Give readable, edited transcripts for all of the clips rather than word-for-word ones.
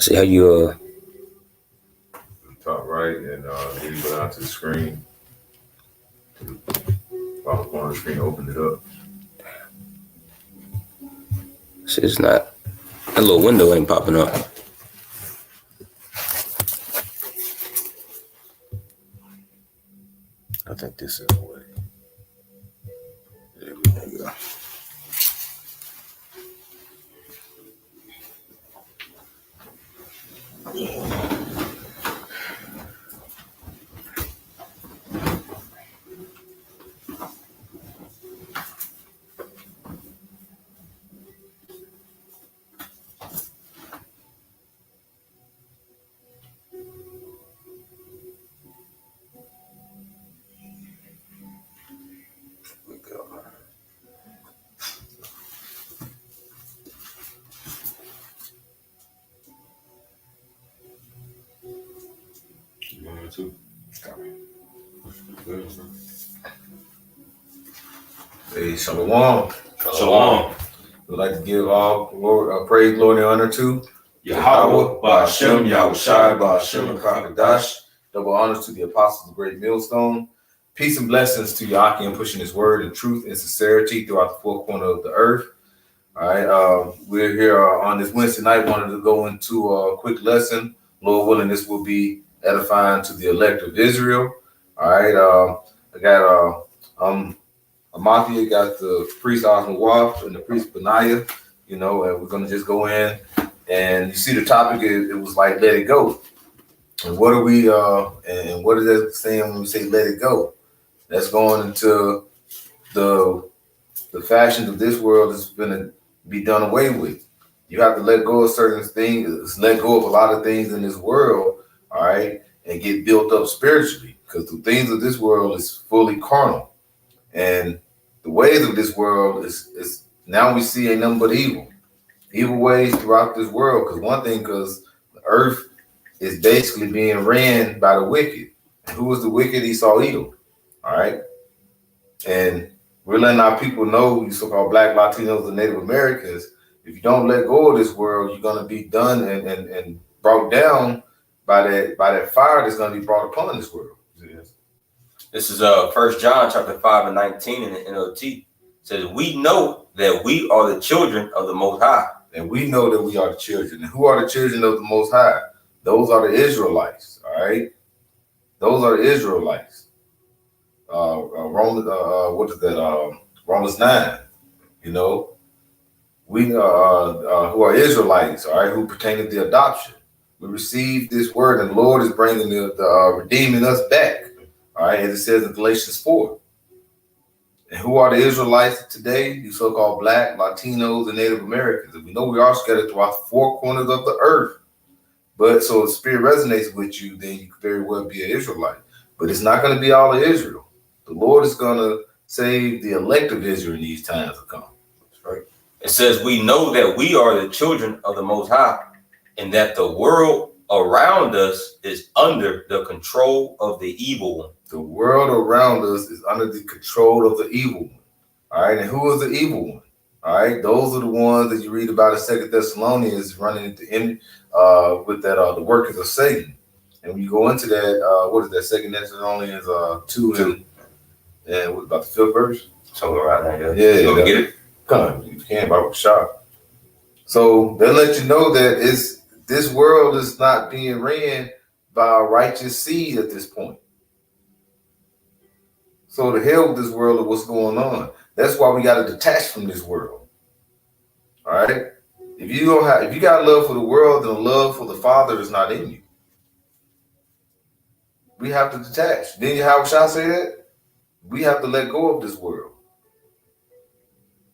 See how you Top right, and then you go down to the screen. Bottom corner of the screen, open it up. see it's not that little window ain't popping up. I think this is the way. There we go. There we go. You want to? Hey, shalom. Shalom. We'd like to give all praise, glory, and honor to Yahweh, Ba'ashem, Yahushai, Ba'ashem, and Kakadash. Double honors to the apostles of Great Millstone. Peace and blessings to Yakim pushing his word in truth and sincerity throughout the four corners of the earth. All right, we're here on this Wednesday night. Wanted to go into a quick lesson. Lord willing, this will be edifying to the elect of Israel. All right, I got Amathia, got the priest Osman Waf and the priest Benaiah, and we're gonna just go in. And you see the topic, it was like let it go. And what are we and what is that saying when we say let it go? That's going into the fashions of this world is gonna be done away with. You have to let go of certain things, let go of a lot of things in this world, all right, and get built up spiritually. Because the things of this world is fully carnal. And the ways of this world is now we see ain't nothing but evil. Evil ways throughout this world. Because the earth is basically being ran by the wicked. And who was the wicked? Esau Edom. All right. And we're letting our people know, you so-called Black, Latinos, and Native Americans, if you don't let go of this world, you're gonna be done and brought down by that fire that's gonna be brought upon this world. Yes. This is 1 John chapter 5 and 19 in the NLT. It says, we know that we are the children of the Most High. And we know that we are the children. And who are the children of the Most High? Those are the Israelites. All right. Those are the Israelites. Romans, what is that? Romans 9. We who are Israelites, all right, who pertain to the adoption. We received this word, and the Lord is bringing the redeeming us back. All right, as it says in Galatians 4. And who are the Israelites today? You so-called Black, Latinos, and Native Americans. And we know we are scattered throughout the four corners of the earth. But so if the spirit resonates with you, then you could very well be an Israelite. But it's not going to be all of Israel. The Lord is going to save the elect of Israel in these times to come. That's right. It says, we know that we are the children of the Most High, and that the world around us is under the control of the evil one. The world around us is under the control of the evil one. All right. And who is the evil one? All right. Those are the ones that you read about in 2 Thessalonians running into with that the workers of Satan. And when you go into that, what is that? 2 Thessalonians 2 and what about the 5th verse? Something right there. Yeah. You gonna get it? Come on, you can by a shot. So they'll let you know that this world is not being ran by a righteous seed at this point. So the hell with this world and what's going on. That's why we got to detach from this world. All right. If you got love for the world, then love for the Father is not in you. We have to detach. Then how shall I say that? We have to let go of this world.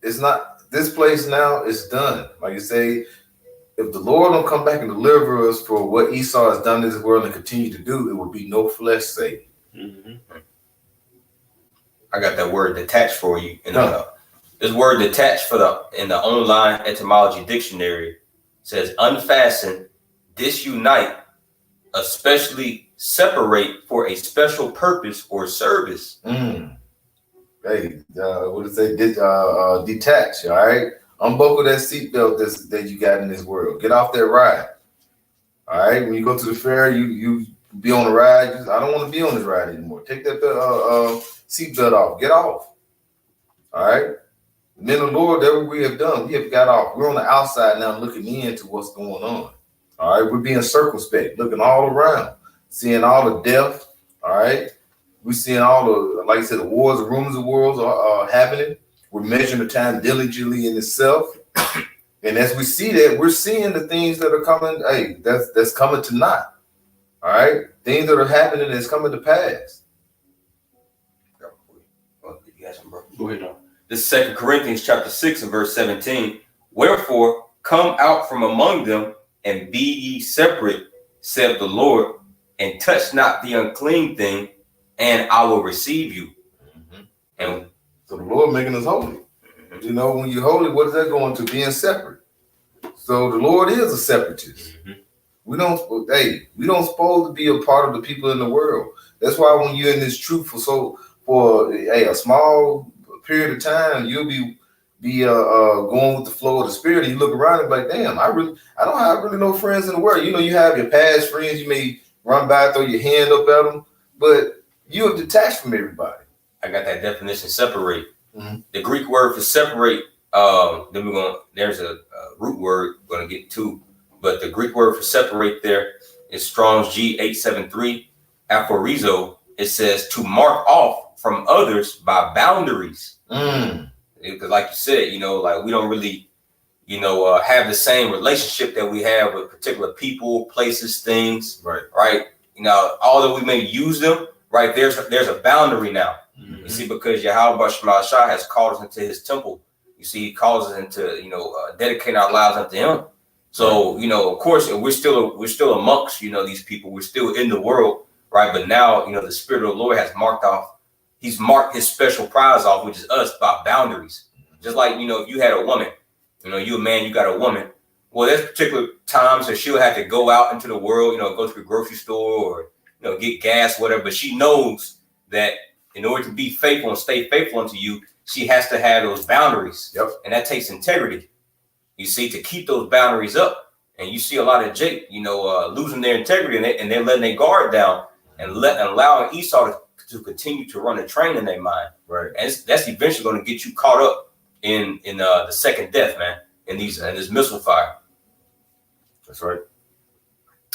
It's not this place now. It's done. Like you say, if the Lord don't come back and deliver us for what Esau has done in this world and continue to do, it will be no flesh saved. Mm-hmm. I got that word detached for you. This word detached in the online etymology dictionary says unfasten, disunite, especially separate for a special purpose or service. Hey, what did it say? Detach, all right? Unbuckle that seatbelt that you got in this world. Get off that ride. All right, when you go to the fair, you be on the ride. I don't want to be on this ride anymore. Take that seatbelt off. Get off. All right. And then the Lord, that what we have done. We have got off. We're on the outside now looking into what's going on. All right. We're being circumspect, looking all around, seeing all the death. All right. We're seeing all the, like I said, the wars, the rumors of wars are happening. We're measuring the time diligently in itself. And as we see that, we're seeing the things that are coming. Hey, that's coming to naught. All right. Things that are happening that's coming to pass. Go ahead, now. This is 2 Corinthians chapter 6 and verse 17. Wherefore, come out from among them and be ye separate, saith the Lord, and touch not the unclean thing, and I will receive you. Mm-hmm. And so the Lord making us holy. Mm-hmm. You know, when you're holy, what is that going to? Being separate. So the Lord is a separatist. Mm-hmm. We don't supposed to be a part of the people in the world. That's why when you're in this truth for a small period of time, you'll be going with the flow of the spirit, and you look around and be like, damn, I don't have really no friends in the world. You know, you have your past friends, you may run by, throw your hand up at them, but you're detached from everybody. I got that definition, separate. Mm-hmm. The Greek word for separate, there's a root word we're going to get to, but the Greek word for separate there is Strong's G873, aphorizo. It says to mark off from others by boundaries. Because like you said, you know, like we don't really, you know, have the same relationship that we have with particular people, places, things. Right. You know, although we may use them, right, there's a boundary now. Mm-hmm. You see, because Yahweh Shema Shah has called us into his temple. You see, he calls us into, you know, dedicating our lives unto him. So, you know, of course, we're still amongst, you know, these people. We're still in the world. Right. But now, you know, the Spirit of the Lord has he's marked his special prize off, which is us, by boundaries. Just like, you know, if you had a woman, you know, you a man, you got a woman. Well, there's particular times that she'll have to go out into the world, you know, go to the grocery store or, you know, get gas, whatever. But she knows that in order to be faithful and stay faithful unto you, she has to have those boundaries. Yep. And that takes integrity, you see, to keep those boundaries up. And you see a lot of Jake, you know, losing their integrity and they're letting their guard down. And allowing Esau to continue to run a train in their mind, right? And that's eventually going to get you caught up in the second death, man. In this missile fire. That's right.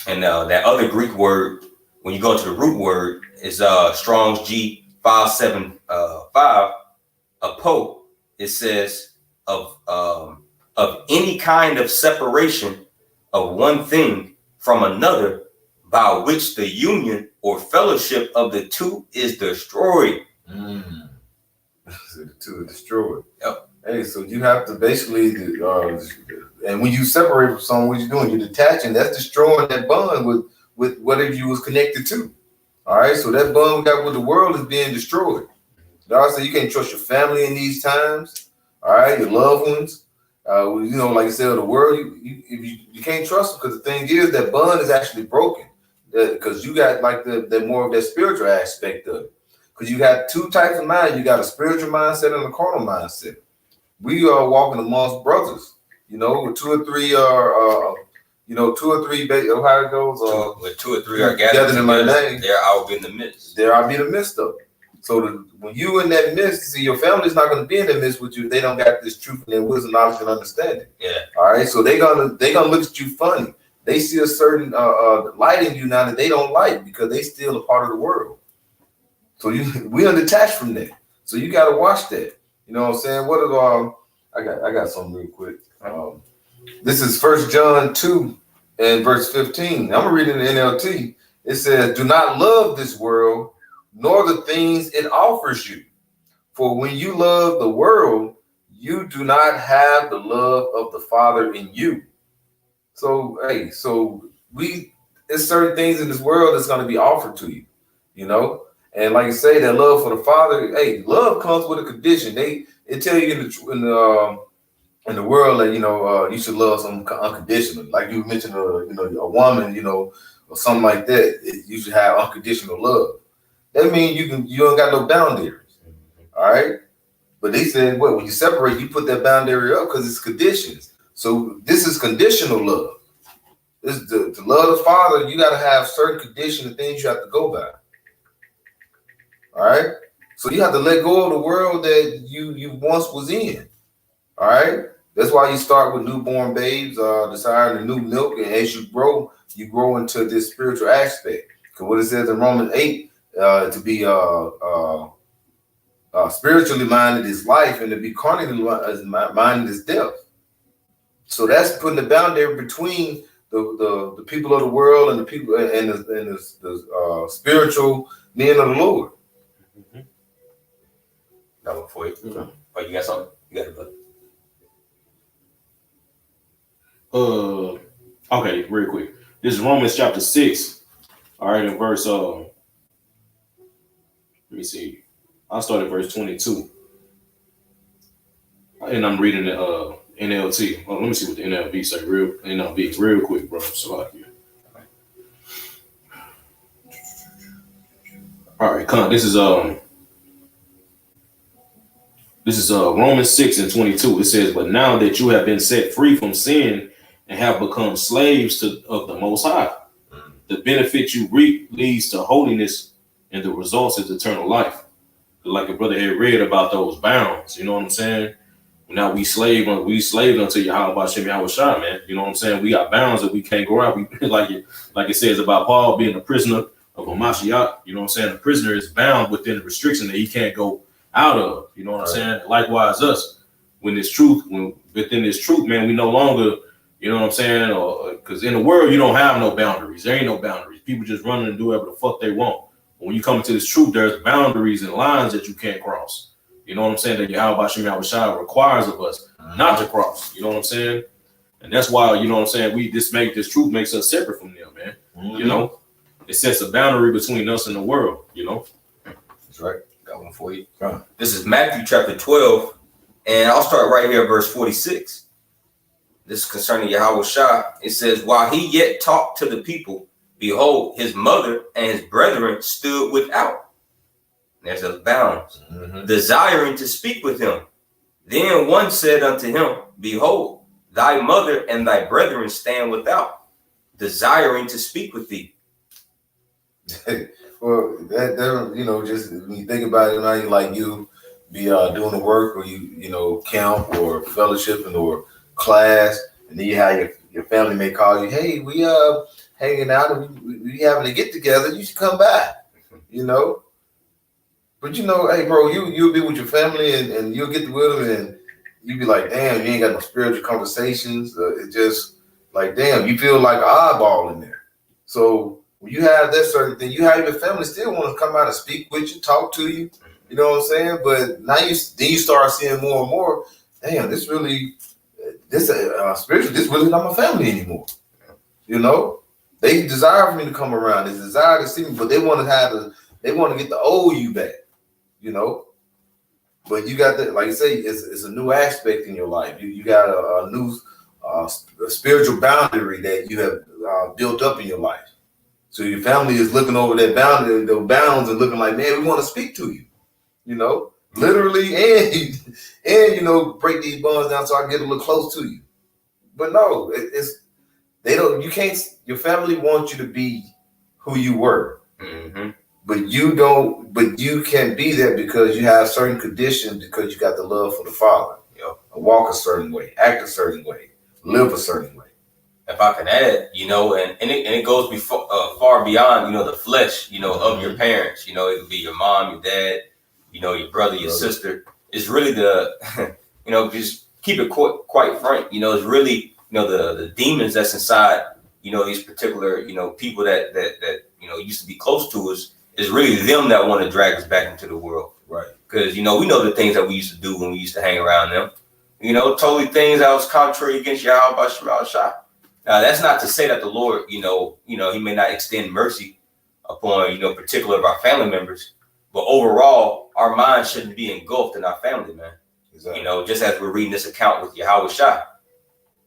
And that other Greek word, when you go into the root word, is Strong's G575, apo. It says of any kind of separation of one thing from another, by which the union or fellowship of the two is destroyed. So the two are destroyed. Yep. Hey, so you have to basically, and when you separate from someone, what you're doing, you're detaching. That's destroying that bond with whatever you was connected to. All right, so that bond we got with the world is being destroyed. God said you can't trust your family in these times. All right, your loved ones. You know, like I said, the world, you can't trust them, because the thing is that bond is actually broken. Because you got like the more of that spiritual aspect of it. Because you got two types of mind. You got a spiritual mindset and a carnal mindset. We are walking amongst brothers, you know, with two or three how it goes. With two or three are gathered in my name, there I will be in the midst. There I'll be in the midst of it. So when you in that midst, see, your family's not going to be in the midst with you if they don't got this truth and their wisdom, knowledge, and understanding. Yeah. All right. So they're gonna look at you funny. They see a certain light in you now that they don't like, because they still a part of the world. So we are detached from that. So you got to watch that. You know what I'm saying? What are I got something real quick. This is 1 John 2 and verse 15. I'm reading the NLT. It says, "Do not love this world, nor the things it offers you. For when you love the world, you do not have the love of the Father in you." So, hey, there's certain things in this world that's going to be offered to you, you know? And like you say, that love for the Father, hey, love comes with a condition. They tell you in the world that, you know, you should love someone unconditionally. Like you mentioned, a woman, you know, or something like that. You should have unconditional love. That means you don't got no boundaries. All right. But they said, when you separate, you put that boundary up because it's conditions. So this is conditional love. It's to love the Father, you got to have certain conditions and things you have to go by. All right? So you have to let go of the world that you once was in. All right? That's why you start with newborn babes, desiring the new milk, and as you grow into this spiritual aspect. Because what it says in Romans 8, to be spiritually minded is life, and to be carnally minded is death. So that's putting the boundary between the people of the world and the people and the spiritual men of the Lord. Mm-hmm. That one for you. Mm-hmm. Oh, you got something? You got it, brother. Okay, real quick. This is Romans chapter 6. All right, in verse let me see. I'll start at verse 22. And I'm reading the NLT. Well, let me see what the NLV say real quick, bro. So like you. All right, this is Romans 6 and 22. It says, "But now that you have been set free from sin and have become slaves of the Most High, the benefit you reap leads to holiness, and the results is eternal life." Like a brother had read about those bounds, you know what I'm saying? Now we slave unto Yahweh Shem Yahushua, man. You know what I'm saying? We got bounds that we can't go out. We like it says about Paul being a prisoner of a Mashiach. You know what I'm saying? The prisoner is bound within the restriction that he can't go out of. You know what I'm saying? Likewise, us within this truth, man, we no longer, you know what I'm saying? Or because in the world you don't have no boundaries. There ain't no boundaries. People just running and do whatever the fuck they want. When you come into this truth, there's boundaries and lines that you can't cross. You know what I'm saying? That Yahweh Shem Yahushua requires of us not to cross. You know what I'm saying? And that's why, you know what I'm saying, this truth makes us separate from them, man. Mm-hmm. You know, it sets a boundary between us and the world, you know. That's right. Got one for you. This is Matthew chapter 12, and I'll start right here at verse 46. This is concerning Yahushua. It says, "While he yet talked to the people, behold, his mother and his brethren stood without." There's those bounds, desiring to speak with him. Then one said unto him, "Behold, thy mother and thy brethren stand without, desiring to speak with thee." Well, that you know, just when you think about it, now you be doing the work, or you know, camp or fellowship or class, and then you have your family may call you, "Hey, we hanging out, and we having to get together. You should come by," you know. But you know, hey, bro, you'll be with your family and you'll get with them, and you be like, damn, you ain't got no spiritual conversations. It's just like, damn, you feel like an oddball in there. So when you have that certain thing, you have your family still want to come out and speak with you, talk to you. You know what I'm saying? But now you start seeing more and more, damn, spiritual, this really not my family anymore. You know, they desire for me to come around. They desire to see me, but they want to get the old you back. You know, but you got that, like you say, it's a new aspect in your life. You got a new a spiritual boundary that you have built up in your life. So your family is looking over that boundary, those bounds, and looking like, man, we want to speak to you. You know, literally, and you know, break these bonds down so I can get a little close to you. But no, you can't. Your family wants you to be who you were. Mm-hmm. But you can't be there because you have certain conditions, because you got the love for the Father. You know, walk a certain way, act a certain way, live a certain way. If I can add, you know, and it goes far beyond, you know, the flesh, you know, of your parents. You know, it could be your mom, your dad, you know, your brother, your sister. It's really you know, just keep it quite frank. You know, it's really, you know, the demons that's inside, you know, these particular, you know, people that you know used to be close to us. It's really them that want to drag us back into the world. Right. Because, you know, we know the things that we used to do when we used to hang around them. You know, totally things that was contrary against Yahweh Shem Yahushua. Now, that's not to say that the Lord, you know, he may not extend mercy upon, you know, particular of our family members. But overall, our minds shouldn't be engulfed in our family, man. Exactly. You know, just as we're reading this account with Yahushua,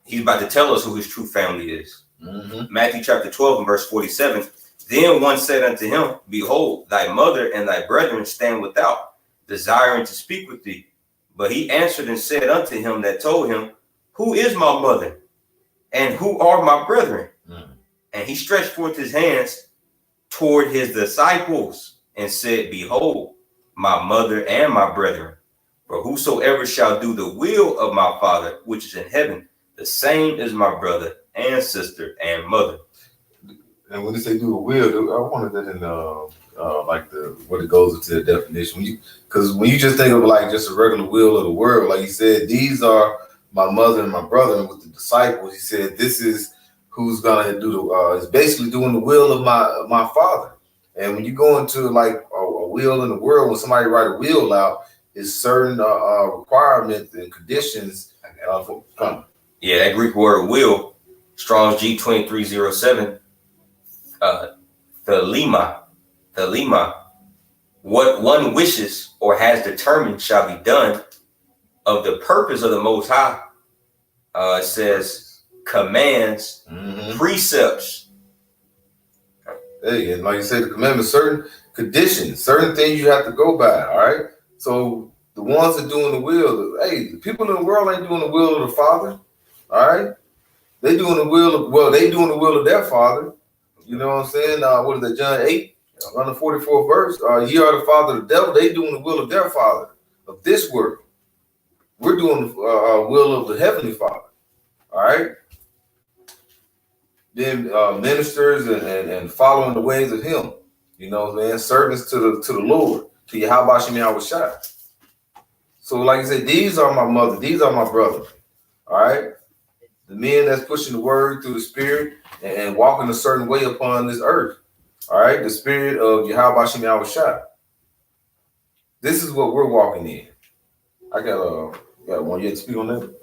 he's about to tell us who his true family is. Mm-hmm. Matthew chapter 12 and verse 47. Then one said unto him, "Behold, thy mother and thy brethren stand without, desiring to speak with thee." But he answered and said unto him that told him, "Who is my mother, and who are my brethren?" Mm. And he stretched forth his hands toward his disciples and said, Behold, my mother and my brethren, for whosoever shall do the will of my Father, which is in heaven, the same is my brother and sister and mother. And when they say do a will, I wanted that in like what it goes into the definition. Because when you just think of like just a regular will of the world, like he said, these are my mother and my brother, and with the disciples, he said, this is who's gonna do the is basically doing the will of my Father. And when you go into like a will in the world, when somebody write a will out, is certain requirements and conditions for coming. Yeah, that Greek word will, Strong's G2307, thelema, what one wishes or has determined shall be done of the purpose of the Most High. It says commands, precepts. Hey, and like you said, the commandments, certain conditions, certain things you have to go by. All right. So the ones that doing the will, hey, the people in the world ain't doing the will of the Father. All right. They doing the will of, they doing the will of their Father. You know what I'm saying? What is that, John 8, on the 44th verse? Ye are the father of the devil. They doing the will of their father, of this world. We're doing the will of the heavenly Father. All right? Then ministers and following the ways of him. You know what I'm saying? Servants to the Lord, to Yahweh Shem Yahushua. So like I said, these are my mother, these are my brother. All right? The men that's pushing the word through the spirit and walking a certain way upon this earth. All right, the spirit of Yahweh Shem Yahushua. This is what we're walking in. I got one yet to speak on that.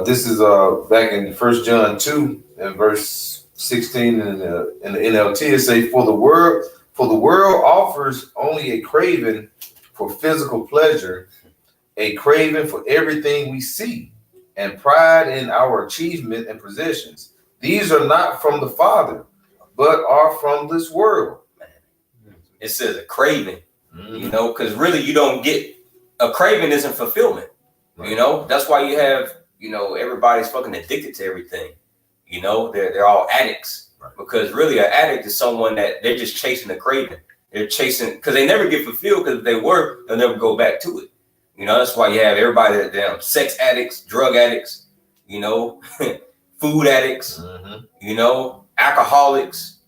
This is back in 1 John 2 and verse 16 in the NLT. It says, For the world offers only a craving for physical pleasure, a craving for everything we see, and pride in our achievement and possessions. These are not from the Father, but are from this world. It says a craving, you know, because really you don't get a craving isn't fulfillment. Right. You know, that's why you have, you know, everybody's fucking addicted to everything. You know, they're all addicts. Right. Because really an addict is someone that they're just chasing a craving. They're chasing because they never get fulfilled, because if they were, they'll never go back to it. You know, that's why you have everybody that damn sex addicts, drug addicts, you know, food addicts, you know, alcoholics.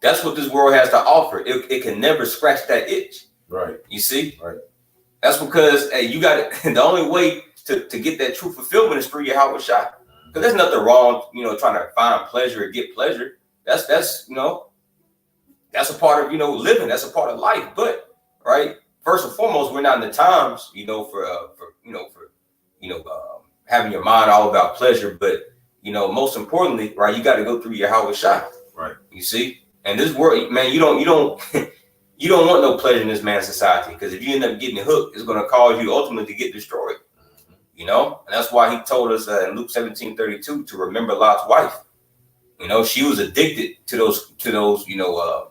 That's what this world has to offer. It can never scratch that itch. Right. You see? Right. That's because you got it. The only way to get that true fulfillment is through Yahweh Shai. Because there's nothing wrong, you know, trying to find pleasure or get pleasure. That's you know, that's a part of, you know, living. That's a part of life. But right. First and foremost, we're not in the times, you know, for having your mind all about pleasure. But, you know, most importantly, right, you got to go through Yahweh Shai. Right. You see? And this world, man, you don't you don't want no pleasure in this man's society, because if you end up getting hooked, it's going to cause you ultimately to get destroyed. You know? And that's why he told us in Luke 17:32 to remember Lot's wife. You know, she was addicted to those, you know,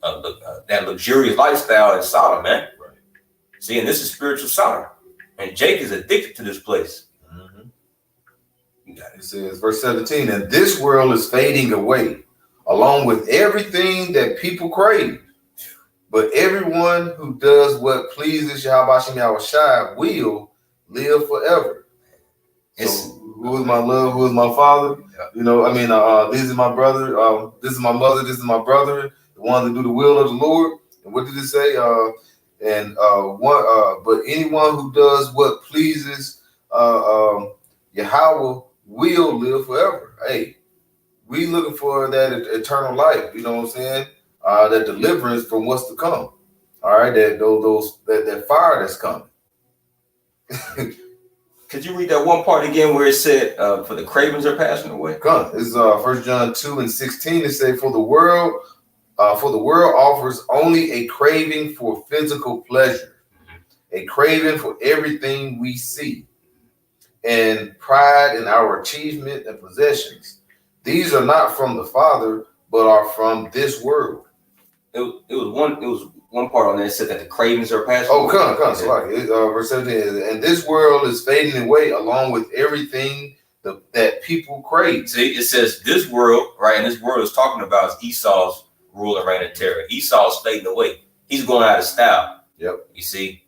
that luxurious lifestyle in Sodom, man. Right. See, and this is spiritual Sodom, and Jake is addicted to this place. You got it. It says, verse 17, and this world is fading away, along with everything that people crave. But everyone who does what pleases Yahweh Shem Yahushua will live forever. So, who is my love? Who is my father? Yeah. You know, I mean, this is my brother. This is my mother. This is my brother. The ones that do the will of the Lord. And what did it say? But anyone who does what pleases Yahweh will live forever. Hey, we looking for that eternal life. You know what I'm saying? That deliverance from what's to come. All right, that fire that's coming. Could you read that one part again where it said, "For the cravens are passing away"? Come, it's 1 John 2:16. It say, "For the world offers only a craving for physical pleasure, a craving for everything we see, and pride in our achievement and possessions. These are not from the Father, but are from this world." It was one part on there that said that the cravings are passing. Oh, come. So like verse 17, and this world is fading away along with everything that people crave. See, it says this world, right? And this world is talking about is Esau's rule and reign of terror. Esau's fading away. He's going out of style. Yep. You see,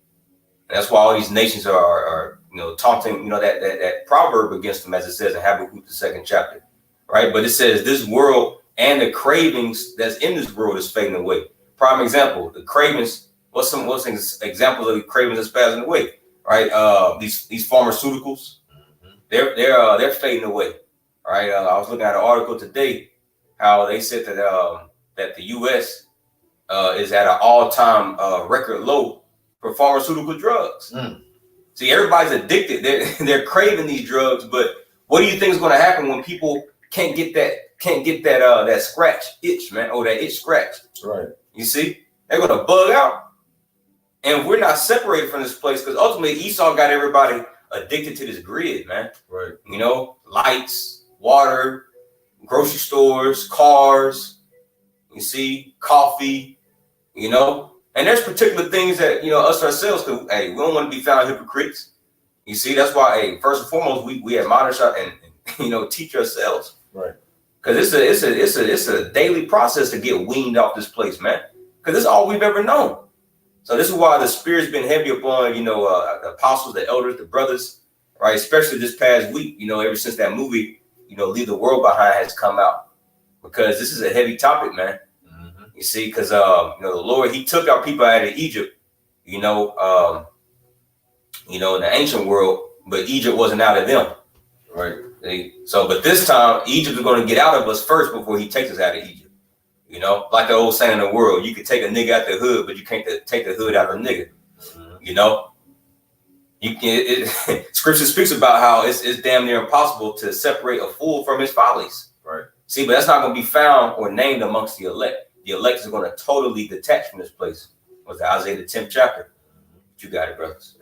and that's why all these nations are taunting, that proverb against them, as it says in Habakkuk the 2nd chapter, right? But it says this world and the cravings that's in this world is fading away. Prime example, the cravings. What's some examples of the cravings that's passing away, right? These pharmaceuticals, they're fading away, right? I was looking at an article today, how they said that the U.S. Is at an all-time record low for pharmaceutical drugs. See, everybody's addicted. They're craving these drugs, but what do you think is going to happen when people can't get that scratch itch, man? Oh, that itch scratch. Right. You see, they're going to bug out, and we're not separated from this place because ultimately Esau got everybody addicted to this grid, man. Right. Lights, water, grocery stores, cars. You see, coffee. And there's particular things that, us ourselves, because, hey, we don't want to be found hypocrites. You see, that's why, hey, first and foremost, we admonish and teach ourselves. Right. Because it's a daily process to get weaned off this place, man. Because it's all we've ever known. So this is why the Spirit's been heavy upon, the apostles, the elders, the brothers, right? Especially this past week, ever since that movie, Leave the World Behind has come out. Because this is a heavy topic, man. You see, because the Lord, He took our people out of Egypt, in the ancient world, but Egypt wasn't out of them, Right. So, but this time Egypt is going to get out of us first before He takes us out of Egypt. Like the old saying in the world, you can take a nigga out the hood, but you can't take the hood out of a nigga. You can. Scripture speaks about how it's damn near impossible to separate a fool from his follies. Right. See, but that's not going to be found or named amongst the elect. The elect is going to totally detach from this place. Was the Isaiah the 10th chapter? You got it, brothers.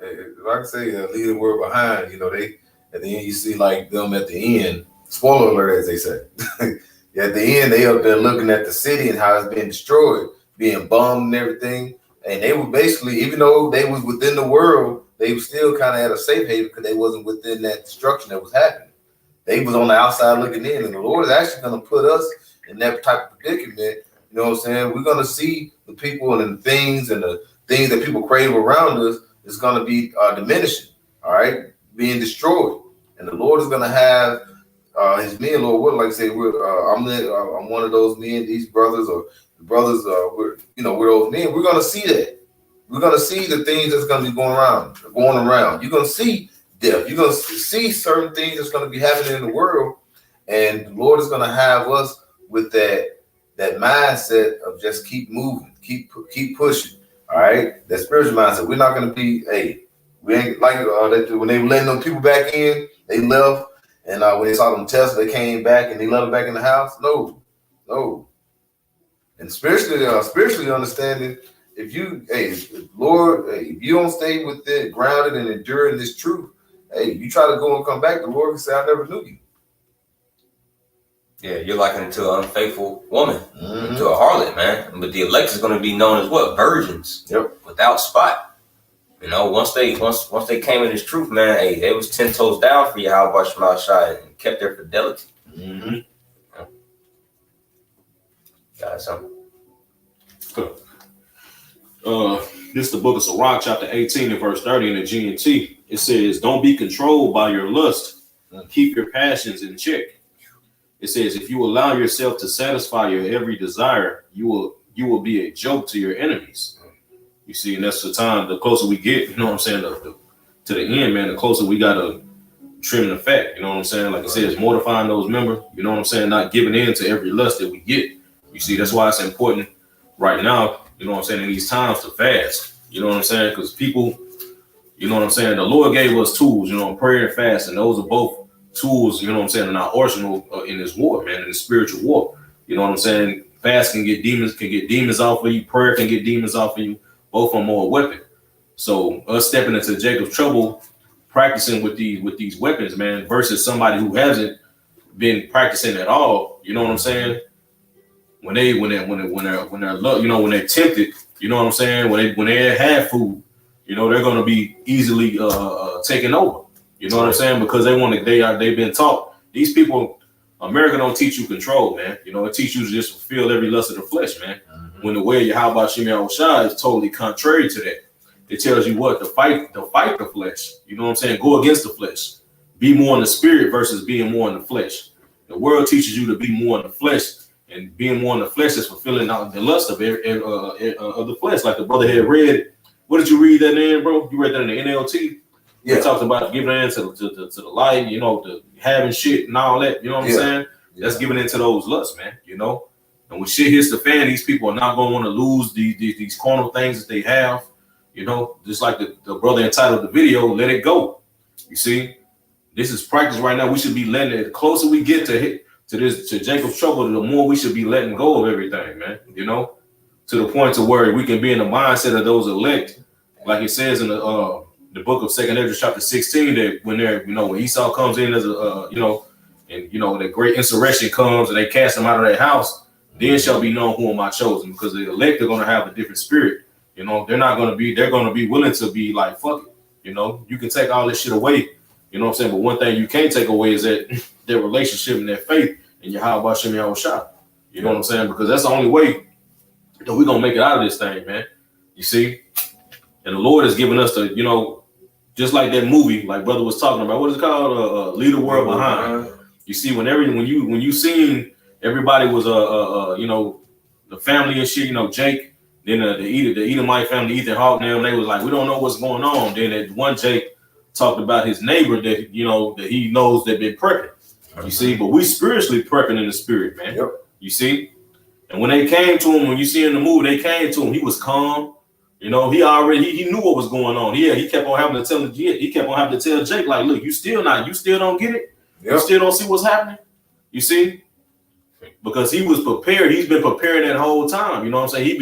Like I say, leave the world behind. They at the end you see like them at the end. Spoiler alert, as they say. At the end, they up there looking at the city and how it's being destroyed, being bombed and everything. And they were basically, even though they was within the world, they were still kind of at a safe haven because they wasn't within that destruction that was happening. They was on the outside looking in, and the Lord is actually going to put us in that type of predicament. You know what I'm saying? We're going to see the people and the things that people crave around us is going to be diminishing, all right, being destroyed. And the Lord is going to have His men, Lord, what, like I say, I'm one of those men, these brothers, or the brothers, we're those men. We're going to see that. We're going to see the things that's going to be going around. You're going to see death. You're going to see certain things that's going to be happening in the world. And the Lord is going to have us with that mindset of just keep moving, keep pushing. All right, that spiritual mindset. We're not going to be we ain't like when they were letting them people back in, they left, and when they saw them Tesla, they came back and they let them back in the house. No. And spiritually understanding, if you, Lord, if you don't stay with it, grounded and enduring this truth, you try to go and come back, the Lord can say, I never knew you. Yeah, you're likened it to an unfaithful woman, to a harlot, man. But the elect is going to be known as what? Virgins. Yep. Without spot. Once they came in this truth, man, they was 10 toes down for Yahweh Shema Shai and kept their fidelity. Got something. This is the book of Sirach, chapter 18 and verse 30 in the GNT. It says, don't be controlled by your lust. Keep your passions in check. It says, if you allow yourself to satisfy your every desire, you will be a joke to your enemies. You see, and that's the time, the closer we get, you know what I'm saying, to the end, man, the closer we got to trim the fat, you know what I'm saying? Like I said, it's mortifying those members, you know what I'm saying, not giving in to every lust that we get. You see, that's why it's important right now, you know what I'm saying, in these times to fast, you know what I'm saying? Because people, you know what I'm saying, the Lord gave us tools, prayer and fast, and those are both tools, you know what I'm saying, in our arsenal in this war, man, in the spiritual war. You know what I'm saying? Fast can get demons off of you, prayer can get demons off of you. Both are more a weapon. So us stepping into Jacob's trouble, practicing with these weapons, man, versus somebody who hasn't been practicing at all. You know what I'm saying? When they're when they're tempted, you know what I'm saying? When they have food, they're gonna be easily taken over. You know what I'm saying? Because they've been taught. These people, America don't teach you control, man. You know, it teaches you to just fulfill every lust of the flesh, man. When the way of Yahweh Shem Yahushua is totally contrary to that. It tells you what to fight the flesh. You know what I'm saying? Go against the flesh. Be more in the spirit versus being more in the flesh. The world teaches you to be more in the flesh, and being more in the flesh is fulfilling out the lust of the flesh. Like the brother had read. What did you read that in, bro? You read that in the NLT? Yeah. It talks about giving in to the light, you know, the having shit and all that. You know what I'm saying? Yeah. That's giving into those lusts, man. You know, and when shit hits the fan, these people are not gonna want to lose these carnal things that they have. You know, just like the brother entitled the video, let it go. You see, this is practice right now. We should be letting it. The closer we get to Jacob's trouble, the more we should be letting go of everything, man. You know, to the point to where we can be in the mindset of those elect, like it says in the book of 2 Esdras chapter 16, that when when Esau comes in as the great insurrection comes and they cast him out of their house, then shall be known who am I chosen, because the elect are going to have a different spirit. You know, they're going to be willing to be like, fuck it. You know, you can take all this shit away. You know what I'm saying? But one thing you can't take away is that their relationship and their faith in Yahweh Shem Yahushua. You know what I'm saying? Because that's the only way that we're going to make it out of this thing, man. You see? And the Lord has given us the, you know, just like that movie, like brother was talking about, what is it called? Leave the World Behind. You see, when you seen everybody was the family and shit, you know, Jake, then the Edomite family, Ethan Hawke, and they was like, we don't know what's going on. Then that one Jake talked about his neighbor that he knows that been prepping. You see, but we spiritually prepping in the spirit, man. Yep. You see, and when they came to him, when you see in the movie, they came to him. He was calm. You know, he knew what was going on. Yeah, he kept on having to tell him. He kept on having to tell Jake, like, look, you still don't get it. Yep. You still don't see what's happening. You see, because he was prepared. He's been preparing that whole time. You know what I'm saying?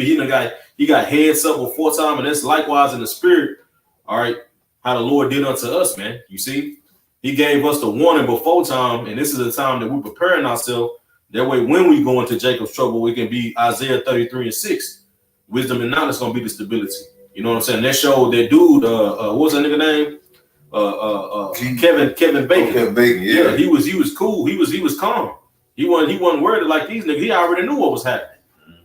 He got heads up before time, and that's likewise in the spirit. All right, how the Lord did unto us, man. You see, He gave us the warning before time, and this is the time that we're preparing ourselves. That way, when we go into Jacob's trouble, we can be Isaiah 33:6. Wisdom and knowledge gonna be the stability. You know what I'm saying? That showed that dude. What was that nigga name? Kevin Bacon. Kevin Bacon. Yeah, he was cool. He was calm. He wasn't worried like these niggas. He already knew what was happening.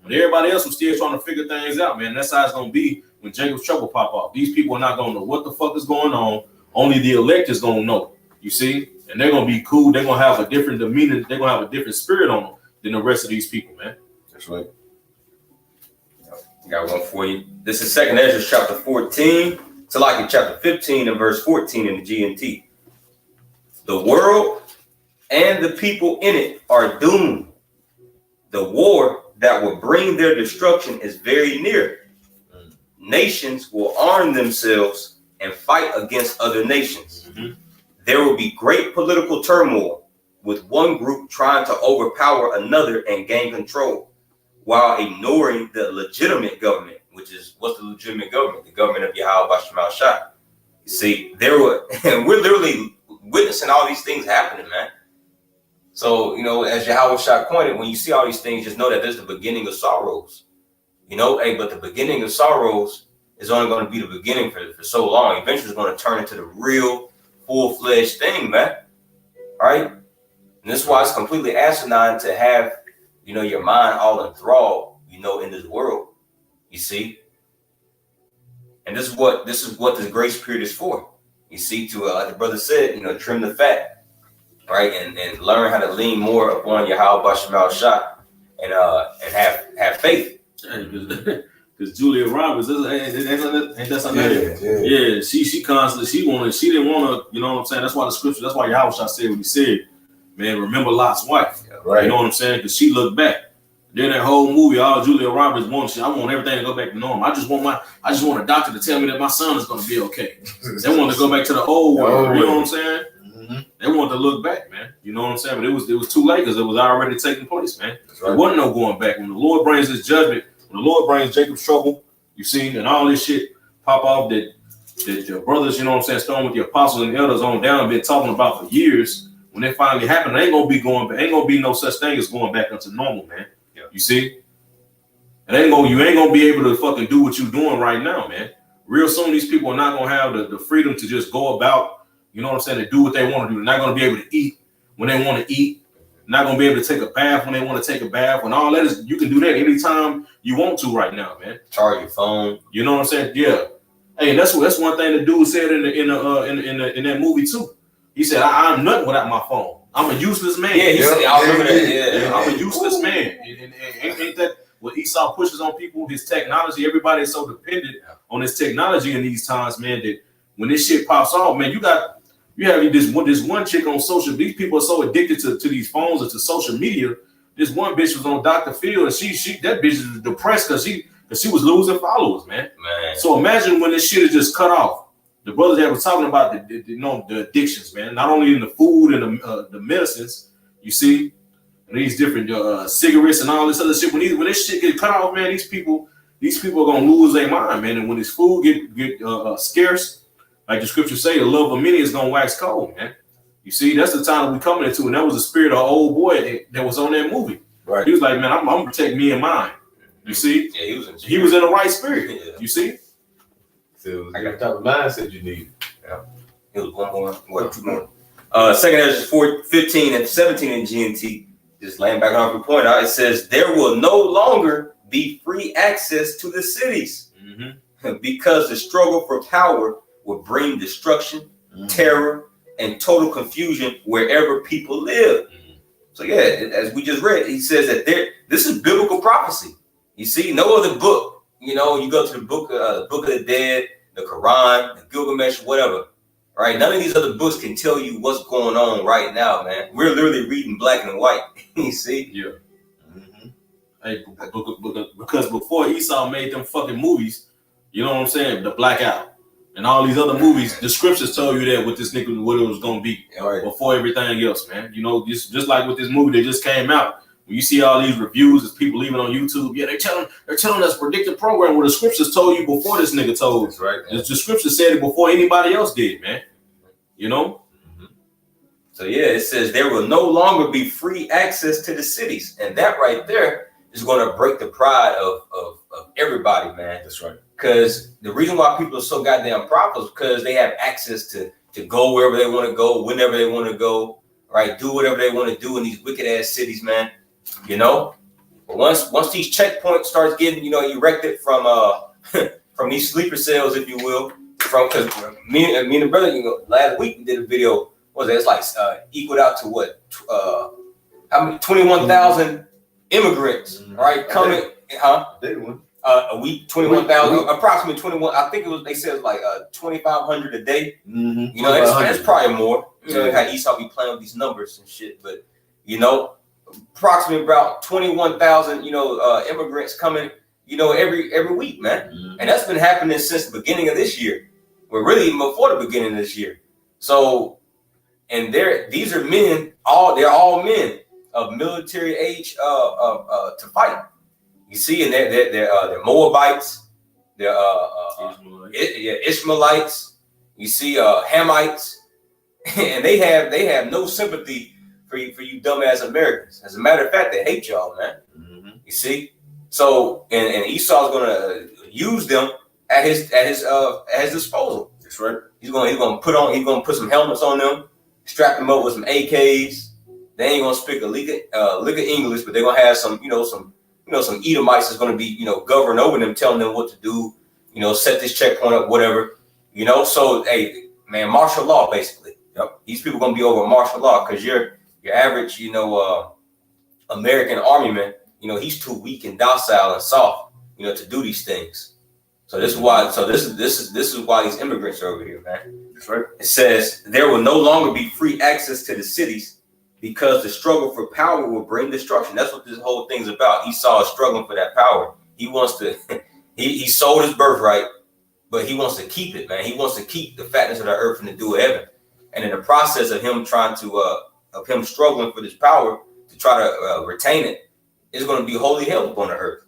But everybody else was still trying to figure things out, man. That's how it's gonna be when Jacob's trouble pop off. These people are not gonna know what the fuck is going on. Only the elect is gonna know. You see, and they're gonna be cool. They're gonna have a different demeanor. They're gonna have a different spirit on them than the rest of these people, man. That's right. I got one for you. This is 2 Esdras chapter 14 to like chapter 15 and verse 14 in the GNT. The world and the people in it are doomed. The war that will bring their destruction is very near. Nations will arm themselves and fight against other nations. Mm-hmm. There will be great political turmoil, with one group trying to overpower another and gain control, while ignoring the legitimate government, which is what's the legitimate government? The government of Yahweh Shem Yahushua. You see, and we're literally witnessing all these things happening, man. So, you know, as Yahweh Shah pointed, when you see all these things, just know that there's the beginning of sorrows. You know, but the beginning of sorrows is only going to be the beginning for so long. Eventually, it's going to turn into the real full-fledged thing, man. All right? And this is why it's completely asinine to have, you know, your mind all enthralled, you know, in this world. You see? And this is what the grace period is for. You see, to like the brother said, you know, trim the fat. Right, and learn how to lean more upon Yahweh Shem Yahushua and have faith. Because Julia Roberts, ain't that something? Yeah. She constantly she didn't want to, you know what I'm saying? That's why the scripture, that's why Yahweh said what he said. Man, remember Lot's wife. Yeah, right. You know what I'm saying? Because she looked back. Then that whole movie, all Julia Roberts wants, I want everything to go back to normal. I just want a doctor to tell me that my son is going to be okay. They want to go back to the old world. You know what I'm saying? Mm-hmm. They wanted to look back, man. You know what I'm saying? But it was too late because it was already taking place, man. Right. There wasn't no going back. When the Lord brings his judgment, when the Lord brings Jacob's trouble, you see, and all this shit pop off that your brothers, you know what I'm saying, starting with the apostles and the elders on down, been talking about for years. When it finally happened, ain't gonna be no such thing as going back into normal, man. Yeah. You see? You ain't gonna be able to fucking do what you're doing right now, man. Real soon, these people are not gonna have the freedom to just go about You know what I'm saying? To do what they want to do. They're not going to be able to eat when they want to eat. Not going to be able to take a bath when they want to take a bath. When all that is, you can do that anytime you want to right now, man. Charge your phone. You know what I'm saying? Yeah. Hey, that's one thing the dude said in that movie too. He said, "I'm nothing without my phone. I'm a useless man." Yeah, he said, I remember that. Yeah, I'm a useless man. And ain't that what Esau pushes on people? His technology. Everybody is so dependent on his technology in these times, man. That when this shit pops off, man, you have this one chick on social. These people are so addicted to these phones or to social media. This one bitch was on Dr. Phil, and that bitch is depressed because she was losing followers, man. So imagine when this shit is just cut off. The brothers that were talking about the addictions, man. Not only in the food and the medicines, you see, and these different cigarettes and all this other shit. When this shit get cut off, man, these people are gonna lose their mind, man. And when this food get scarce, like the scriptures say, the love of many is gonna wax cold, man. You see, that's the time that we coming into, and that was the spirit of an old boy that was on that movie. Right. He was like, man, I'm gonna protect me and mine. You see, yeah, he was in the right spirit. Yeah. You see. So what type of mindset you need? Yeah. It was one more. What, two more? 2 Ezra 4:15 and 17 in GNT. Just laying back on your point out. It says, there will no longer be free access to the cities because the struggle for power will bring destruction, terror, and total confusion wherever people live. So yeah, as we just read, he says that this is biblical prophecy. You see, no other book. You know, you go to the book of the Dead, the Quran, the Gilgamesh, whatever, right? None of these other books can tell you what's going on right now, man. We're literally reading black and white. You see? Yeah. Hey, because before Esau made them fucking movies, you know what I'm saying? The Blackout and all these other movies, the scriptures told you that with this nigga, what it was gonna be before everything else, man. You know, just like with this movie that just came out. When you see all these reviews, as people leaving on YouTube, yeah, they're telling us predictive program where the scriptures told you before this nigga told. That's right. The scriptures said it before anybody else did, man. You know? So yeah, it says there will no longer be free access to the cities. And that right there is going to break the pride of everybody, man. That's right. Because the reason why people are so goddamn proud is because they have access to go wherever they want to go, whenever they want to go, right? Do whatever they want to do in these wicked ass cities, man. You know, but once these checkpoints starts getting, you know, erected from from these sleeper cells, if you will, because me and the brother, you know, last week we did a video. What was it? It's like equaled out to what? How many? 21,000 immigrants, right? Coming, They won. A week, 21,000, approximately 21. I think it was. They said it was like 2,500 a day. You know, it's probably more. You know how Esau be playing with these numbers and shit, but you know. Approximately about 21,000, you know, immigrants coming, you know, every week, man. And that's been happening since the beginning of this year. Well, really even before the beginning of this year. So, and these are men, they're all men of military age to fight. You see, and they're Moabites, they're Ishmaelites. You see, Hamites, and they have no sympathy for you dumbass Americans. As a matter of fact, they hate y'all, man. You see, so and Esau's gonna use them at his disposal. That's right. He's gonna put some helmets on them, strap them up with some AKs. They ain't gonna speak a lick of English, but they're gonna have some Edomites that's gonna be, you know, govern over them, telling them what to do. You know, set this checkpoint up, whatever. You know, so hey, man, martial law basically. Yep. These people gonna be over martial law because your average, you know, American army man, you know, he's too weak and docile and soft, you know, to do these things. So this is why. So this is why these immigrants are over here, man. That's right. It says there will no longer be free access to the cities because the struggle for power will bring destruction. That's what this whole thing's about. Esau is struggling for that power. He wants to. he sold his birthright, but he wants to keep it, man. He wants to keep the fatness of the earth and the dew of heaven. And in the process of him trying to of him struggling for this power to try to retain it, it's going to be holy hell upon the earth.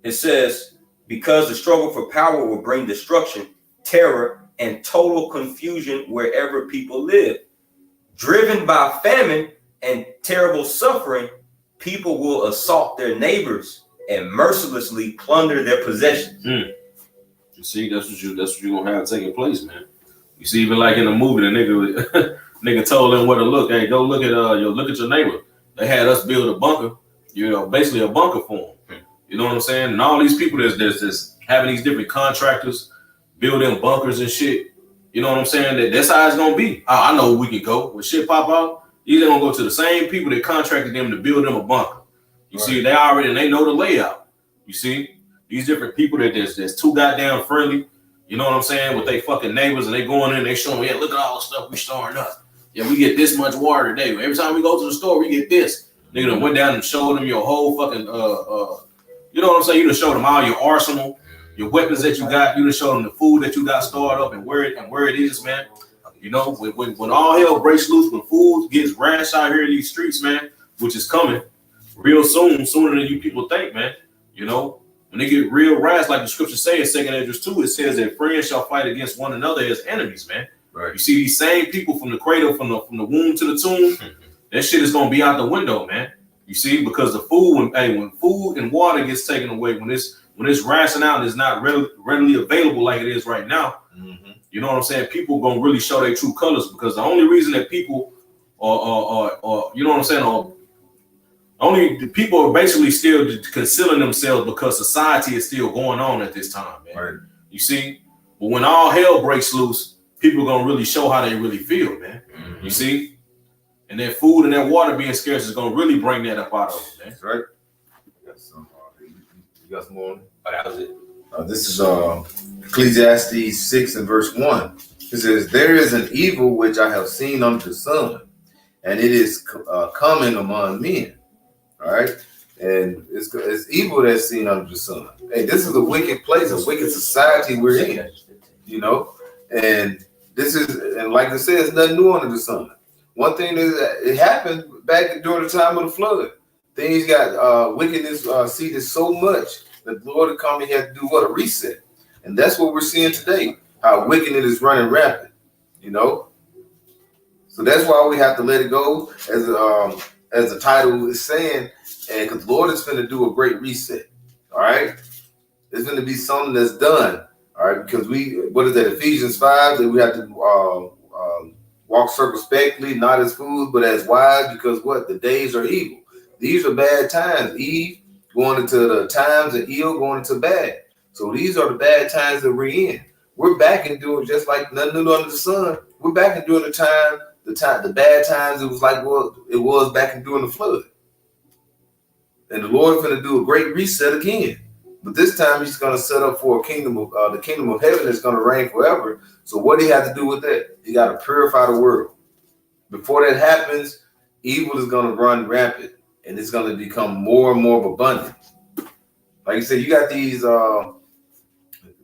It says, because the struggle for power will bring destruction, terror, and total confusion wherever people live. Driven by famine and terrible suffering, people will assault their neighbors and mercilessly plunder their possessions. You see, that's what you're gonna have taking place, man. You see, even like in the movie, the nigga nigga told him where to look. Hey, go look at your neighbor. They had us build a bunker, basically a bunker for them. You know what I'm saying? And all these people that's having these different contractors building bunkers and shit. You know what I'm saying? That's how it's gonna be. I know we can go. When shit pop out, they're gonna go to the same people that contracted them to build them a bunker. You see, they know the layout. You see, these different people that's too goddamn friendly. You know what I'm saying? With they fucking neighbors, and they going in, they showing, yeah, look at all the stuff we storing up. Yeah, we get this much water today. Every time we go to the store, we get this. Nigga done went down and showed them your whole fucking you know what I'm saying? You done showed them all your arsenal, your weapons that you got. You done showed them the food that you got stored up and where it is, man. You know, when all hell breaks loose, when food gets rash out here in these streets, man, which is coming real soon, sooner than you people think, man. You know, when they get real rash, like the scripture says, 2 Esdras 2, it says that friends shall fight against one another as enemies, man. Right. You see these same people from the cradle, from the womb to the tomb, that shit is gonna be out the window, man. You see, because the food, when food and water gets taken away, when it's rationed out and it's not readily available like it is right now, you know what I'm saying? People gonna really show their true colors, because the only reason that people are you know what I'm saying, only the people are basically still concealing themselves because society is still going on at this time, man. Right. You see, but when all hell breaks loose, people are gonna really show how they really feel, man. You see, and that food and that water being scarce is gonna really bring that up out of them, man. That's right. You got some more? Oh, that was it. This is Ecclesiastes 6 and verse 1. It says, "There is an evil which I have seen under the sun, and it is coming among men." All right, and it's evil that's seen under the sun. Hey, this is a wicked place, a wicked society we're in. You know, and this is, and like I said, it's nothing new under the sun. One thing is that it happened back during the time of the flood. Things got wickedness seeded so much that the Lord had come and had to do what? A reset. And that's what we're seeing today, how wickedness is running rampant, you know? So that's why we have to let it go, as the title is saying, and because the Lord is going to do a great reset, all right? There's going to be something that's done, all right? Because what is that, Ephesians 5, that we have to walk circumspectly, not as fools, but as wise, because what? The days are evil. These are bad times. Eve going into the times of ill, going into bad. So these are the bad times that we're in. We're back and doing just like nothing new under the sun. We're back and doing the bad times. It was like what it was back and during the flood. And the Lord's going to do a great reset again. But this time he's going to set up for a kingdom of the kingdom of heaven that's going to reign forever. So what do you have to do with that? You got to purify the world. Before that happens, evil is going to run rampant, and it's going to become more and more abundant. Like you said, you got these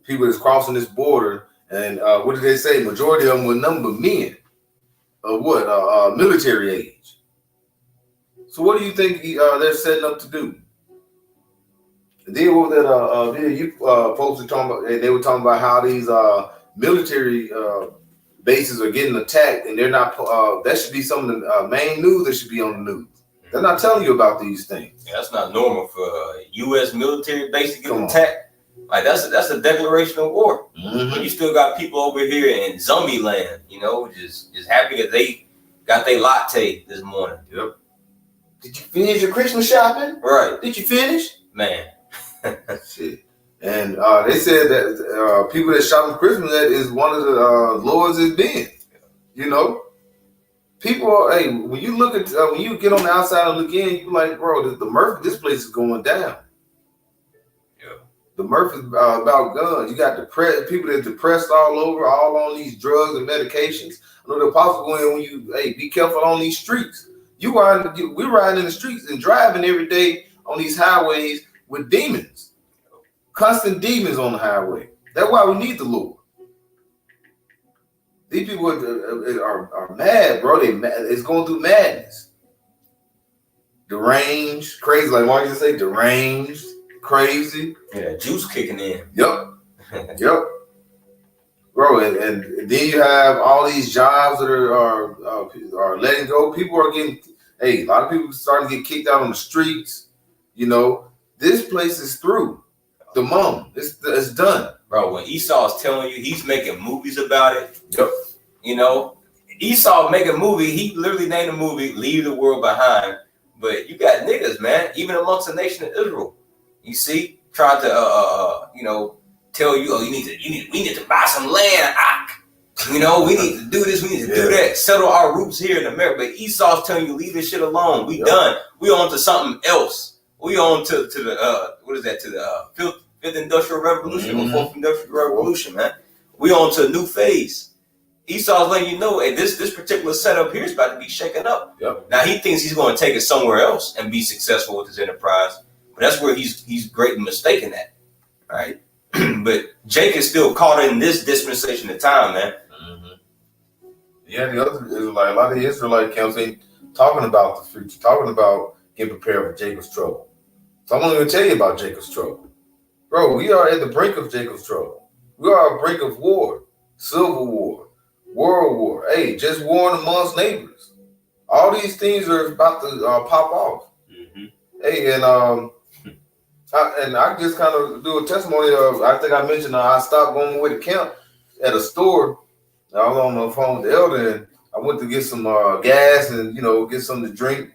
people that's crossing this border, and what did they say? Majority of them were number men of what? Military age. So what do you think they're setting up to do? And then what that video you folks were talking about, they were talking about how these military bases are getting attacked, and they're not. That should be some of the main news that should be on the news. They're not telling you about these things. Yeah, that's not normal for U.S. military base to get attacked. Like that's a declaration of war. But you still got people over here in zombie land, you know, just happy that they got their latte this morning. Yep. Did you finish your Christmas shopping? Right. Did you finish? Man. Shit. And they said that people that shop for Christmas, that is one of the lowest it's been. You know, people are, hey, when you look at when you get on the outside and look in, you're like, bro, the Murph, this place is going down. Yeah. The Murph is about guns. You got people that's depressed all over, all on these drugs and medications. I know the apostle going when you, hey, be careful on these streets. We're riding in the streets and driving every day on these highways with demons, constant demons on the highway. That's why we need the Lord. These people are mad, bro. It's going through madness. Deranged, crazy. Like why you say deranged, crazy? Yeah, juice kicking in. Yep. Yep. Bro, and then you have all these jobs that are letting go. People are getting, a lot of people starting to get kicked out on the streets. You know, this place is through. It's done. Bro, when Esau is telling you he's making movies about it, yep. You know, Esau make a movie. He literally named the movie "Leave the World Behind." But you got niggas, man, even amongst the nation of Israel. You see, trying to you know, tell you, oh, we need to buy some land. You know, we need to do this, we need to do that, settle our roots here in America. But Esau's telling you, leave this shit alone. We done. We on to something else. We on to the what is that? To the fifth industrial revolution or fourth industrial revolution, man. We on to a new phase. Esau's letting you know, hey, this particular setup here is about to be shaken up. Yep. Now he thinks he's going to take it somewhere else and be successful with his enterprise, but that's where he's greatly mistaken at, right? But Jake is still caught in this dispensation of time, man. Yeah, the other Israelite, a lot of the Israelite camps ain't talking about the future, talking about getting prepared for Jacob's trouble. So I'm going to tell you about Jacob's trouble. Bro, we are at the brink of Jacob's trouble. We are at the brink of war, civil war, world war. Hey, just war amongst neighbors. All these things are about to pop off. Hey, and I just kind of do a testimony of, I think I mentioned I stopped going away to camp at a store. I was on the phone with the elder, and I went to get some gas and, you know, get something to drink.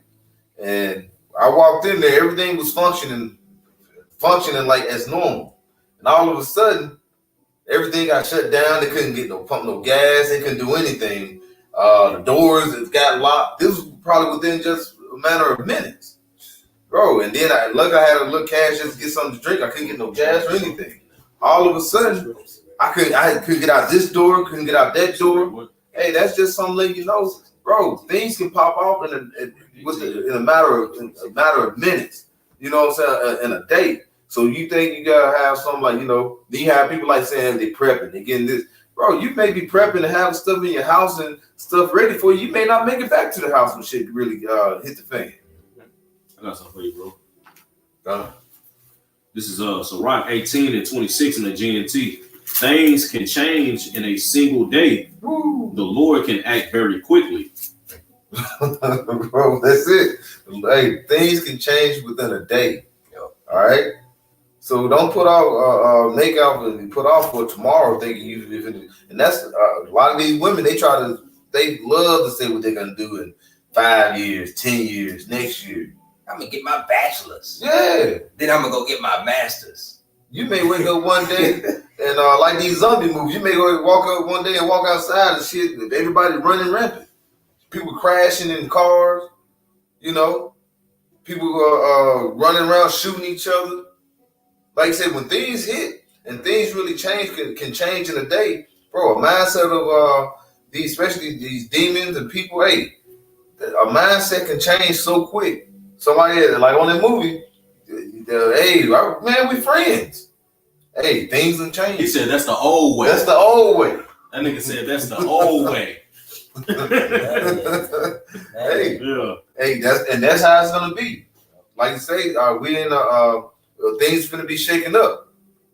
And I walked in there, everything was functioning like as normal. And all of a sudden, everything got shut down. They couldn't get pump no gas. They couldn't do anything. The doors got locked. This was probably within just a matter of minutes, bro. And then I had a little cash just to get something to drink. I couldn't get no gas or anything. All of a sudden, I couldn't get out this door, couldn't get out that door. Hey, that's just something letting you know, bro. Things can pop off in a matter of minutes. You know what I'm saying? In a day. So you think you gotta have something like, you know, then you have people like saying they prepping, they getting this. Bro, you may be prepping to have stuff in your house and stuff ready for you. You may not make it back to the house when shit really hit the fan. I got something for you, bro. This is Sirach 18 and 26 in the GNT. Things can change in a single day. Woo. The Lord can act very quickly. Bro, that's it. Hey, things can change within a day. All right. So don't put off, make out and put off for tomorrow thinking you. And that's a lot of these women. They love to say what they're gonna do in 5 years, 10 years, next year. I'm gonna get my bachelor's. Yeah. Then I'm gonna go get my master's. You may wake up one day and like these zombie movies, you may go walk up one day and walk outside and shit, everybody running rampant. People crashing in cars, you know, people running around shooting each other. Like I said, when things hit and things really change, can change in a day, bro. A mindset of especially these demons and people, hey, a mindset can change so quick. Somebody like on that movie, hey, man, we friends. Hey, things have changed. He said that's the old way. That's the old way. That nigga said that's the old way. Hey, yeah. Hey, that's how it's gonna be. Like you say, we in things gonna be shaken up.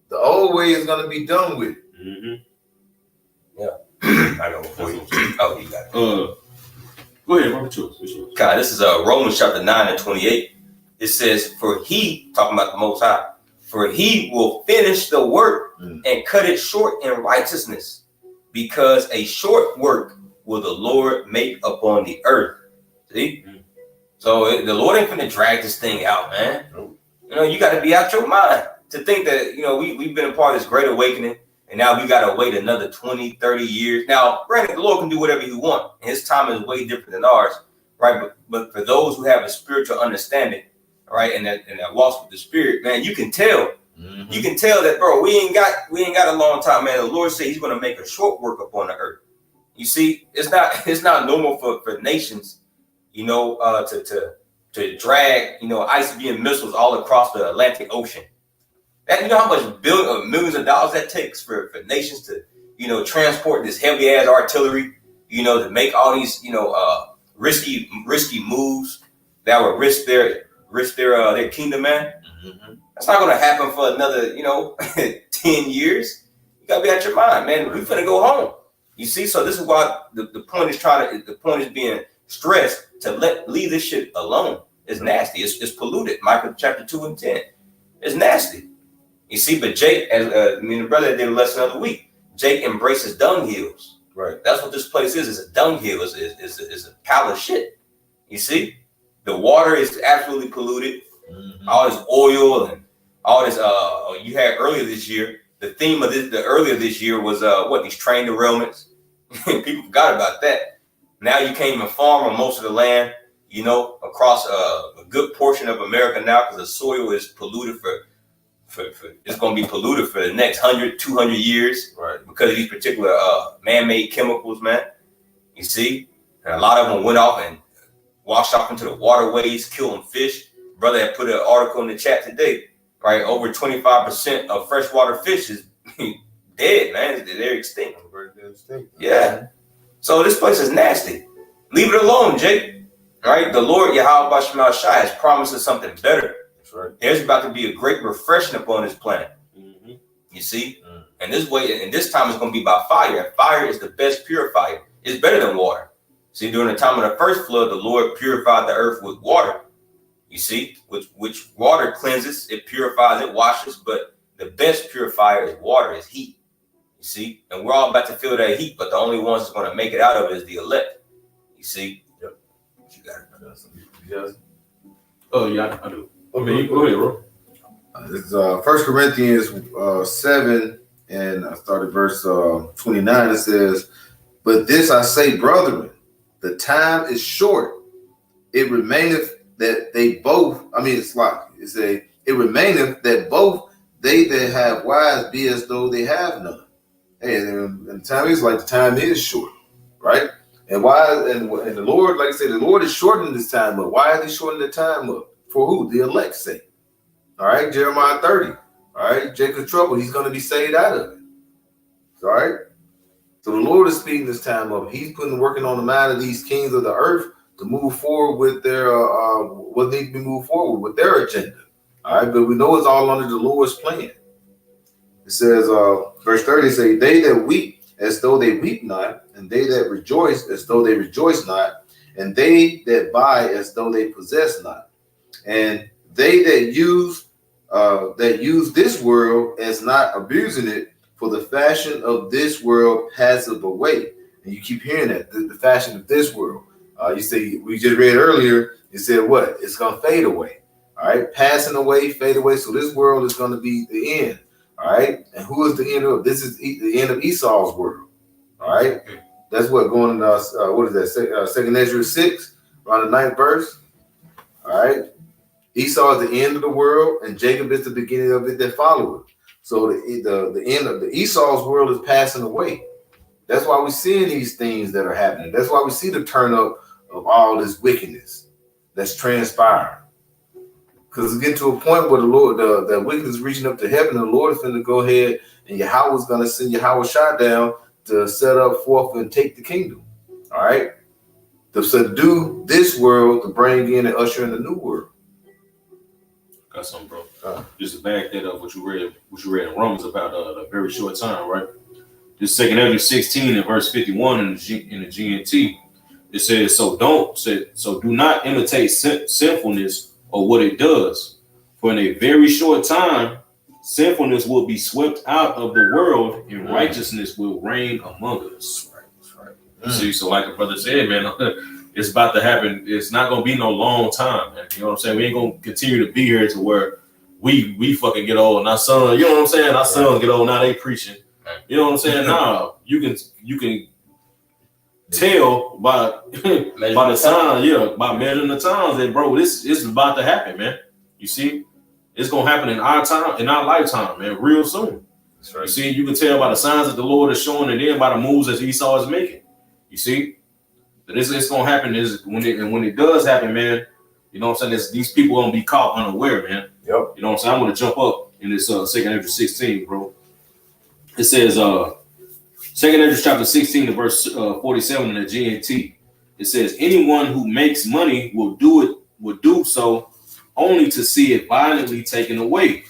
The old way is gonna be done with. Yeah. I know before you. Oh, you got it. Go ahead, Robert. Choose. God, this is Romans chapter 9 and 28. It says, "For he," talking about the Most High, "for he will finish the work and cut it short in righteousness, because a short work will the Lord make upon the earth." See? So the Lord ain't finna drag this thing out, man. You know, you got to be out your mind to think that, you know, we've been a part of this great awakening, and now we got to wait another 20, 30 years. Now, granted, the Lord can do whatever he wants, and his time is way different than ours, right? But for those who have a spiritual understanding, right, and that walks with the Spirit, man, you can tell. You can tell that, bro, we ain't got a long time, man. The Lord said he's going to make a short work upon the earth. You see, it's not normal for nations, you know, to drag, you know, ICBM missiles all across the Atlantic Ocean. That, you know how much millions of dollars that takes for nations to, you know, transport this heavy ass artillery, you know, to make all these, you know, risky moves that would risk their kingdom, man. That's not going to happen for another, you know, 10 years. You got to be out your mind, man. We finna go home. You see, so this is why the point is being stressed to leave this shit alone. It's nasty. It's polluted. Micah chapter 2 and 10. It's nasty. You see, but Jake, as me and the brother did a lesson the other week, Jake embraces dung hills. Right. That's what this place is. It's a dunghill. It's a pile of shit. You see? The water is absolutely polluted. Mm-hmm. All this oil and all this you had earlier this year. The theme of the earlier this year was these train derailments. People forgot about that. Now you can't even farm on most of the land, you know, across a good portion of America now, because the soil is polluted for it's going to be polluted for the next 100, 200 years, Right. because of these particular man-made chemicals, man. You see, and a lot of them went off and washed off into the waterways, killing fish. Brother had put an article in the chat today, right? Over 25% of freshwater fish is dead, man. They're extinct. Yeah. So this place is nasty. Leave it alone, Jake. Right? The Lord Yahweh Bashmal Shai has promised us something better. That's right. There's about to be a great refreshing upon this planet. Mm-hmm. You see? And this way, and this time it's going to be by fire. And fire is the best purifier. It's better than water. See, during the time of the first flood, the Lord purified the earth with water. You see, which water cleanses, it purifies, it washes, but the best purifier is water, is heat. You see, and we're all about to feel that heat, but the only ones that's going to make it out of it is the elect. You see? Yep. You got it. Yes. Oh yeah, I do. Okay, you go ahead, bro. This is 1 Corinthians 7, and I started verse 29. It says, "But this I say, brethren, the time is short. It remaineth that they both." I mean, it's like it remaineth that both they that have wives be as though they have none. Hey, and the time is like the time is short, right? And why? And the Lord, like I said, the Lord is shortening this time up. Why is He shortening the time up? For who? The elect's sake. All right, Jeremiah 30. All right, Jacob's trouble. He's going to be saved out of it. All right. So the Lord is speeding this time up. He's working on the mind of these kings of the earth to move forward with their what needs to be moved forward with their agenda. All right, but we know it's all under the Lord's plan. It says, verse 30 say, "They that weep as though they weep not, and they that rejoice as though they rejoice not, and they that buy as though they possess not, and they that use this world as not abusing it, for the fashion of this world passeth away." And you keep hearing that, the fashion of this world. You say, we just read earlier, it said what? It's going to fade away. All right, passing away, fade away. So this world is going to be the end. All right, and who is the end of? This is the end of Esau's world. All right, that's what going. What is that? Second Ezra 6, around the 9th verse. All right, Esau is the end of the world, and Jacob is the beginning of it that follow it. So the end of the Esau's world is passing away. That's why we're seeing these things that are happening. That's why we see the turn up of all this wickedness that's transpiring. Because it's getting to a point where the Lord, the wickedness is reaching up to heaven, and the Lord is going to go ahead, and Yahweh is going to send Yahweh Shai down to set up forth and take the kingdom. All right, to subdue this world, to bring in and usher in the new world. Got something, bro. Just to back that up, what you read in Romans about a very short time, right? This 2 Ezra 16 and verse 51 in the GNT, it says, "So do not imitate sinfulness or what it does, for in a very short time sinfulness will be swept out of the world, and righteousness will reign among us." That's right. You see, so like the brother said, man, it's about to happen. It's not gonna be no long time, man. You know what I'm saying? We ain't gonna continue to be here to where we fucking get old and our sons, you know what I'm saying? Our sons get old, now they preaching. You know what I'm saying? Nah, you can tell by the sign, by measuring the times that, bro, this is about to happen, man. You see, it's gonna happen in our time, in our lifetime, man, real soon. That's right. You see, you can tell by the signs that the Lord is showing, and then by the moves that Esau is making. You see, that it's gonna happen is when it does happen, man. You know what I'm saying? These people gonna be caught unaware, man. Yep. You know what I'm saying? I'm gonna jump up in this 2 Ezra 16, bro. It says 2 Ezra chapter 16 verse 47 in the GNT. It says, "Anyone who makes money will do so only to see it violently taken away.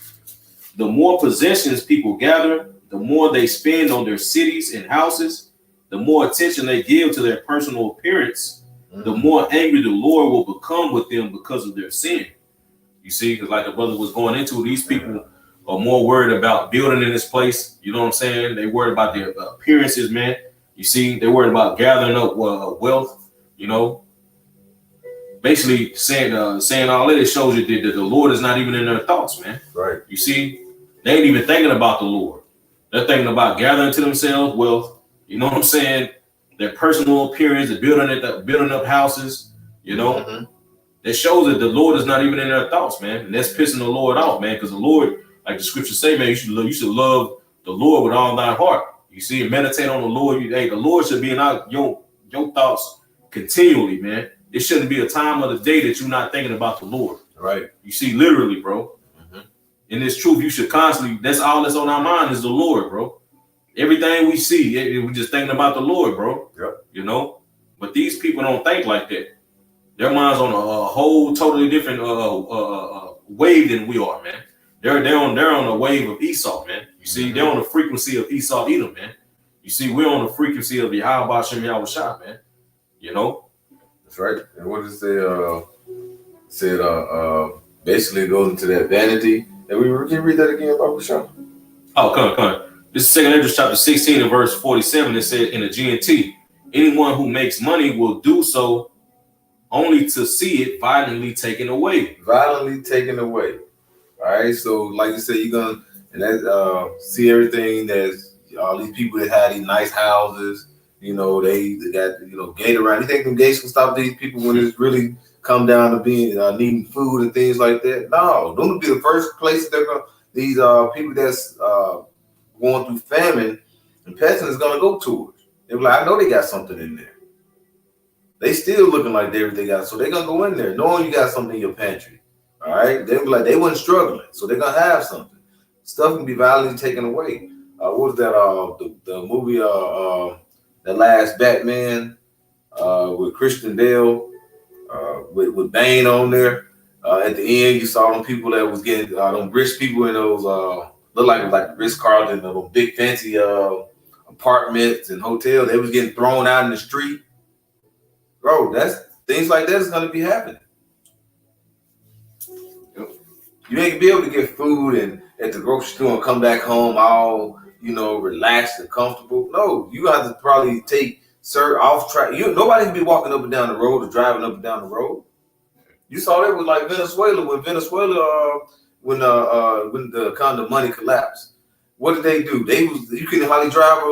The more possessions people gather, the more they spend on their cities and houses, the more attention they give to their personal appearance, the more angry the Lord will become with them because of their sin." You see, because like the brother was going into, these people are more worried about building in this place. You know what I'm saying? They worried about their appearances, man. You see, they're worried about gathering up wealth. You know, basically saying all that, it shows you that the Lord is not even in their thoughts, man. Right. You see, they ain't even thinking about the Lord. They're thinking about gathering to themselves wealth. You know what I'm saying? Their personal appearance, building up houses. You know, that shows that the Lord is not even in their thoughts, man. And that's pissing the Lord off, man. Because the Lord, like the scriptures say, man, you should love the Lord with all thy heart. You see, and meditate on the Lord. The Lord should be in your thoughts continually, man. It shouldn't be a time of the day that you're not thinking about the Lord. Right. You see, literally, bro. In this truth, you should constantly, that's all that's on our mind is the Lord, bro. Everything we see, we're just thinking about the Lord, bro. Yep. You know? But these people don't think like that. Their mind's on a whole totally different wave than we are, man. They're on a wave of Esau, man. You see, they're on the frequency of Esau Edom, man. You see, we're on the frequency of Yahweh Shem Yahweh Shah, man. You know? That's right. And what does it say? Basically it goes into that vanity. And can you read that again, Baba Shah? Oh, come on. This is 2 Esdras chapter 16 and verse 47. It said in the GNT, anyone who makes money will do so only to see it violently taken away. Violently taken away. All right. So, like you said, you're gonna see everything that's all these people that have these nice houses. You know, they got gate around. You think them gates can stop these people when it's really come down to being needing food and things like that? No, those will be the first places they're gonna. These people that's going through famine and pestilence is gonna go towards. They're like, I know they got something in there. They still looking like they got, so they're gonna go in there knowing you got something in your pantry. All right, they be like they wasn't struggling, so they're gonna have something. Stuff can be violently taken away. What was that? The movie The Last Batman with Christian Bale with Bane on there. At the end, you saw them people that was getting them rich people in those look like Ritz-Carlton, those big fancy apartments and hotels. They was getting thrown out in the street. Bro, that's things like that is gonna be happening. You ain't gonna be able to get food and at the grocery store and come back home all relaxed and comfortable. No, you got to probably take off track. Nobody can be walking up and down the road or driving up and down the road. You saw that with like Venezuela when the kind of money collapsed. What did they do? You couldn't hardly drive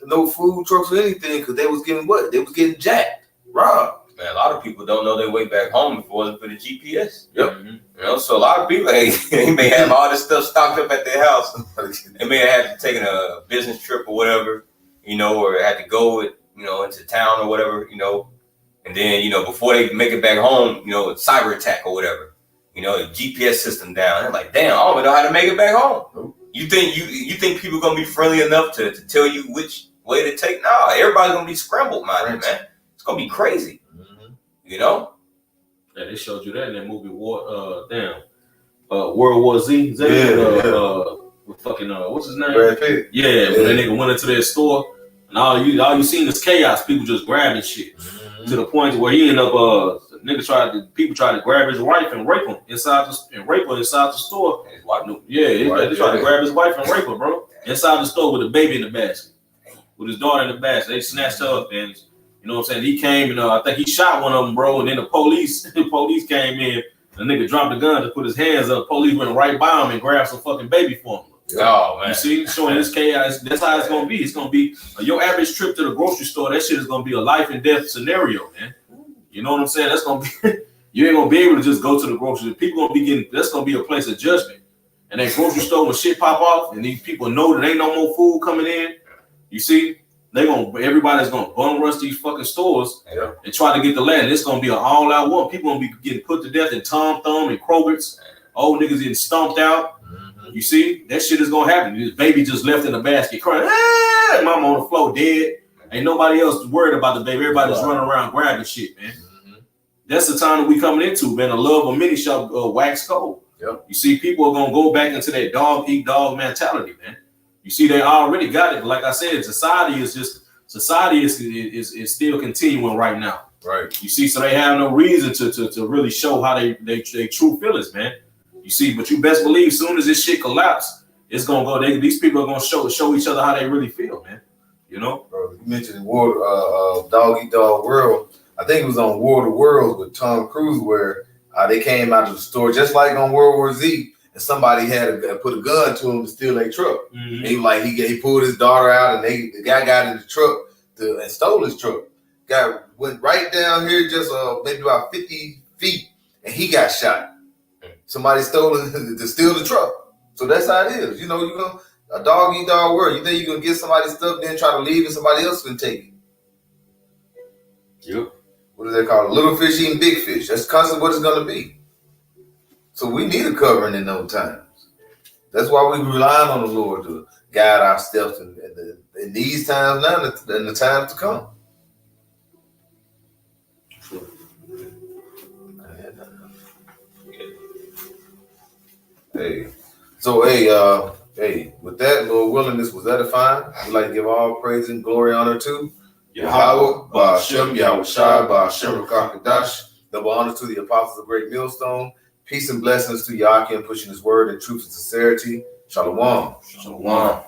no food trucks or anything because they was getting what? They was getting jacked, robbed. Man, a lot of people don't know their way back home if it wasn't for the GPS. Yep. So a lot of people they may have all this stuff stocked up at their house. They may have had to take a business trip or whatever, or had to go into town or whatever, and then before they make it back home, cyber attack or whatever, GPS system down. They're like, damn, I don't even know how to make it back home. Nope. You think people gonna be friendly enough to tell you which way to take? No, everybody's gonna be scrambled, man. It's gonna be crazy. Yeah, they showed you that in that movie World War Z. With fucking what's his name? Brad Pitt. Yeah, when that nigga went into their store and all you seen is chaos. People just grabbing shit to the point where he ended up people tried to grab his wife and rape him inside the store. His wife? They tried to grab his wife and rape her, bro, inside the store with a baby in the basket, with his daughter in the basket. They snatched her up and. You know what I'm saying? He came and I think he shot one of them, bro. And then the police came in. The nigga dropped the gun to put his hands up. Police went right by him and grabbed some fucking baby for him. Oh, man. You see? Showing this chaos. That's how it's going to be. It's going to be your average trip to the grocery store. That shit is going to be a life and death scenario, man. You know what I'm saying? That's going to be, you ain't going to be able to just go to the grocery store. People going to be that's going to be a place of judgment. And that grocery store when shit pop off and these people know that ain't no more food coming in. You see? Everybody's gonna bum rush these fucking stores and try to get the land. It's gonna be an all-out war. People gonna be getting put to death in Tom Thumb and Kroger's. Old niggas getting stomped out. You see, that shit is gonna happen. This baby just left in the basket crying. Mama on the floor dead. Ain't nobody else worried about the baby. Everybody's running around grabbing shit, man. That's the time that we coming into, man. The love of many shall wax cold. Yep. You see, people are gonna go back into that dog eat dog mentality, man. You see, they already got it. Like I said, society is still continuing right now. Right. You see, so they have no reason to really show how they true feelings, man. You see, but you best believe, soon as this shit collapse, it's gonna go. These people are gonna show each other how they really feel, man. Bro, mentioned War Dog Eat Dog World. I think it was on War of the Worlds with Tom Cruise where they came out of the store just like on World War Z, and somebody had put a gun to him to steal their truck. And he pulled his daughter out, and the guy got in the truck and stole his truck. Guy went right down here, just maybe about 50 feet, and he got shot. Somebody stole it to steal the truck. So that's how it is. You know, you gonna a dog eat dog world. You think you're gonna get somebody's stuff, then try to leave, and somebody else can take it. Yep. What do they call it? Little fish eating big fish. That's constantly what it's gonna be. So we need a covering in those times. That's why we rely on the Lord to guide our steps in these times now and the times to come. Hey, so hey, with that, Lord willing, was that a fine? We'd like to give all praise and glory, honor to Yahweh, Ba'Shem, Yahweh Shai, Ba'Shem, Rakakadash. Double honor to the apostles of Great Millstone. Peace and blessings to Yakin pushing his word in truth and sincerity. Shalom. Shalom.